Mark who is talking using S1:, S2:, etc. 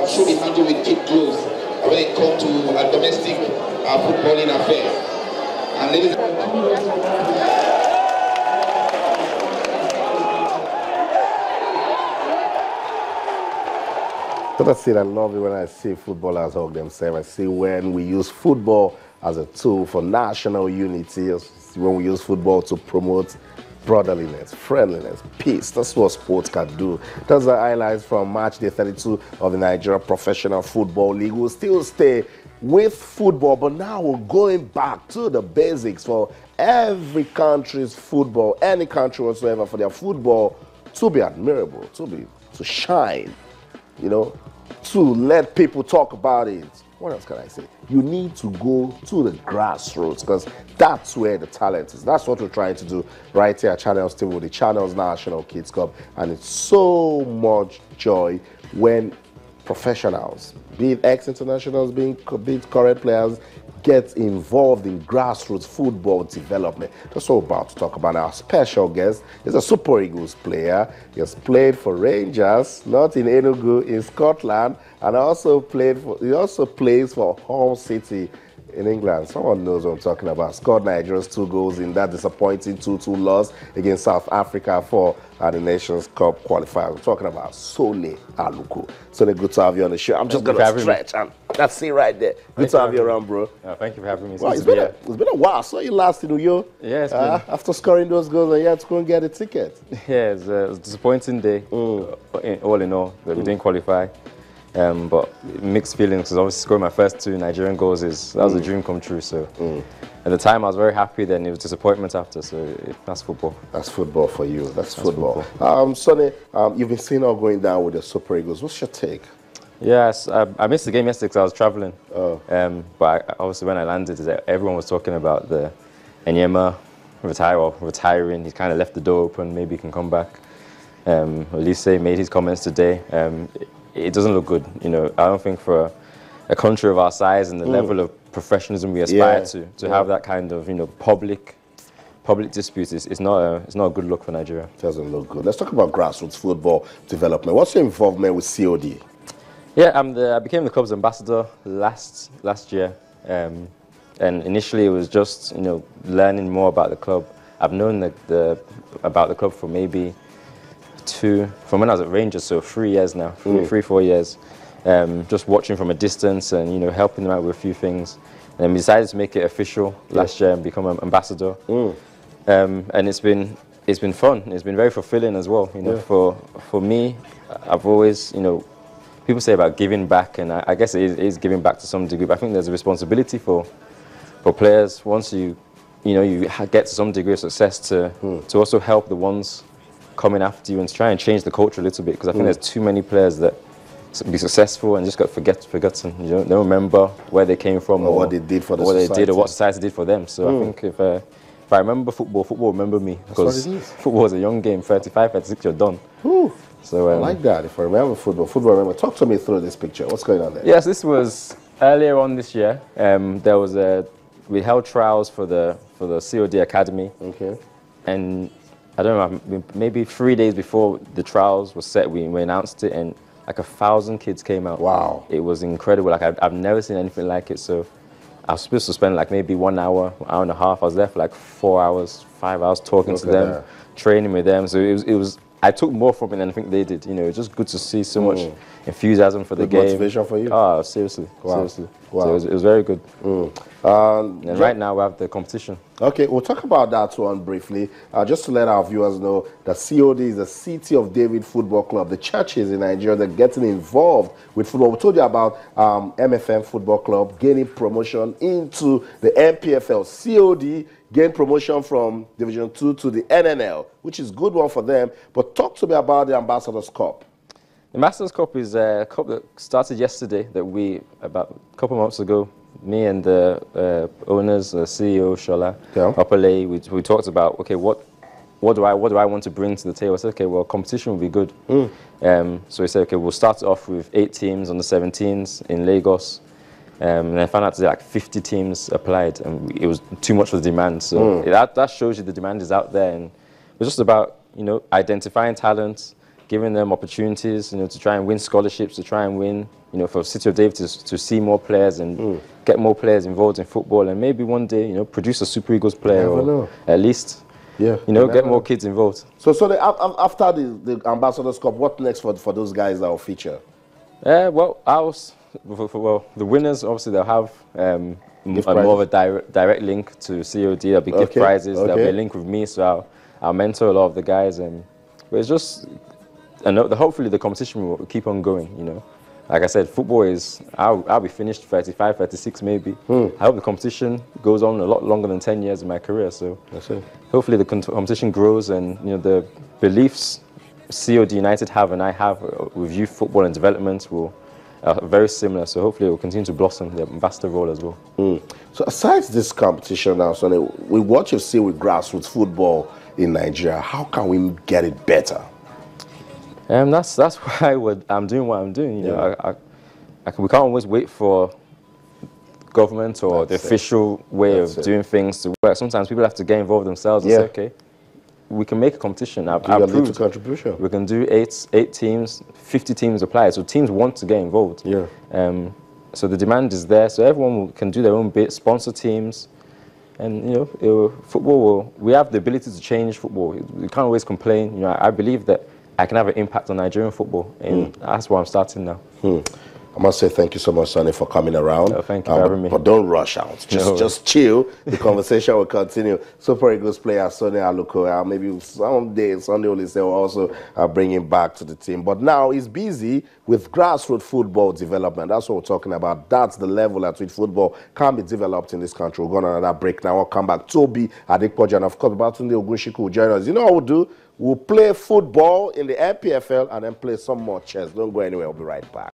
S1: Should be handled with kid gloves when it comes to domestic footballing affairs. And ladies
S2: But I say I love it when I see footballers hug themselves. I see when we use football as a tool for national unity, when we use football to promote brotherliness, friendliness, peace. That's what sports can do. Those are highlights from match day 32 of the Nigeria Professional Football League. We'll still stay with football, but now we're going back to the basics for every country's football, any country whatsoever, for their football to be admirable, to shine, you know, to let people talk about it. What else can I say? You need to go to the grassroots because that's where the talent is. That's what we're trying to do right here at Channels TV with the Channels National Kids Cup. And it's so much joy when professionals, be it ex-internationals, be it current players, get involved in grassroots football development. That's what we're about to talk about. Our special guest is a Super Eagles player. He has played for Rangers, not in Enugu, in Scotland, and he also plays for Hull City in England. Someone knows what I'm talking about. Scored Nigeria's 2 goals in that disappointing 2-2 loss against South Africa for the Nations Cup qualifier. We're talking about Sone Aluko. Sone, good to have you on the show. I'm just going to stretch, and that's it right there. Good to have you around, bro.
S3: Thank you for having me.
S2: Well, it's been a while. I saw you last in New York.
S3: Yeah, it's been.
S2: After scoring those goals, and you had to go and get a ticket.
S3: Yeah, it was a disappointing day, all in all. We didn't qualify. But mixed feelings, because obviously scoring my first 2 Nigerian goals that was a dream come true. So at the time I was very happy, then it was disappointment after, so that's football. That's football for you, that's football.
S2: Sonny, you've been seeing all going down with the Super Eagles. What's your take?
S3: Yes, I missed the game yesterday because I was traveling. But obviously when I landed, everyone was talking about the Enyeama retiring. He's kind of left the door open, maybe he can come back. Oliseh made his comments today. It doesn't look good, you know. I don't think for a country of our size and the level of professionalism we aspire to have that kind of, you know, public disputes is not a good look for Nigeria.
S2: It doesn't look good. Let's talk about grassroots football development. What's your involvement with COD?
S3: Yeah, I became the club's ambassador last year, and initially it was just, you know, learning more about the club. I've known about the club for maybe from when I was at Rangers, so 3 years now, 3-4 years. just watching from a distance and, you know, helping them out with a few things. And we decided to make it official last year and become an ambassador. And it's been fun. It's been very fulfilling as well. You know, for me, I've always, you know, people say about giving back, and I guess it is giving back to some degree. But I think there's a responsibility for players once you get to some degree of success to also help the ones coming after you and try and change the culture a little bit. Because I think there's too many players that be successful and just got forgotten. You know, they don't remember where they came from
S2: or what they did for the
S3: what
S2: society.
S3: they did or what society did for them. So I think if I remember football will remember me, because football is a young game. 35, 36, you're done. So
S2: I like that. If I remember football, remember. Talk to me through this picture. What's going on there?
S3: Yes, this was earlier on this year. We held trials for the COD Academy.
S2: Okay.
S3: And I don't know, maybe 3 days before the trials were set, we announced it, and like 1,000 kids came out.
S2: Wow.
S3: It was incredible. Like I've never seen anything like it. So I was supposed to spend like maybe 1 hour, hour and a half. I was there for like 4 hours, 5 hours talking to them, training with them. So it was. I took more from it than I think they did. You know, it's just good to see so much enthusiasm for the game.
S2: Motivation for you?
S3: Oh, seriously, seriously.
S2: Wow.
S3: So it was very good. And right now we have the competition.
S2: Okay, we'll talk about that one briefly. Just to let our viewers know that COD is the City of David Football Club. The churches in Nigeria, they're getting involved with football. We told you about MFM Football Club gaining promotion into the MPFL. COD gained promotion from Division 2 to the NNL, which is a good one for them. But talk to me about the Ambassadors Cup.
S3: The Ambassadors Cup is a cup that started yesterday, that about a couple of months ago, me and the owners, the CEO, Shola, Opele, we talked about, okay, what do I want to bring to the table? I said, okay, well, competition will be good. So we said, okay, we'll start off with 8 teams on the 17s in Lagos. And I found out that like 50 teams applied, and it was too much for the demand. So that shows you the demand is out there, and it was just about, you know, identifying talent, giving them opportunities, you know, to try and win scholarships, to try and win, you know, for City of David to see more players and get more players involved in football, and maybe one day, you know, produce a Super Eagles player, or at least, you know, get more kids involved. So
S2: after the Ambassadors Cup, what next for those guys that will feature?
S3: Well, the winners, obviously, they'll have more of a direct link to COD. There'll be gift prizes. There'll be a link with me, so I'll mentor a lot of the guys. But it's just, hopefully the competition will keep on going, you know. Like I said, football is, I'll be finished 35, 36 maybe. I hope the competition goes on a lot longer than 10 years in my career. So hopefully the competition grows, and, you know, the beliefs COD United have and I have with youth football and development are very similar. So hopefully it will continue to blossom, the ambassador role as well.
S2: So aside this competition now, Sone, with what you see with grassroots football in Nigeria, how can we get it better?
S3: That's why I'm doing what I'm doing. You know, we can't always wait for government or the official way of doing things to work. Sometimes people have to get involved themselves and say, okay, we can make a competition. I've proved
S2: contribution.
S3: We can do eight teams, 50 teams apply. So teams want to get involved. So the demand is there. So everyone can do their own bit, sponsor teams, and, you know, football we have the ability to change football. We can't always complain. You know, I believe that I can have an impact on Nigerian football, and that's where I'm starting now.
S2: I must say thank you so much, Sone, for coming around.
S3: Thank you for having me.
S2: But don't rush out. Just chill. The conversation will continue. Super Eagles player Sone Aluko. Maybe someday Sunday Oliseh will also bring him back to the team. But now he's busy with grassroots football development. That's what we're talking about. That's the level at which football can be developed in this country. We'll go on another break now. We'll come back. Toby Adekpoja and, of course, Babatunde Ogunshiku will join us. You know what we'll do? We'll play football in the MPFL and then play some more chess. Don't go anywhere. We'll be right back.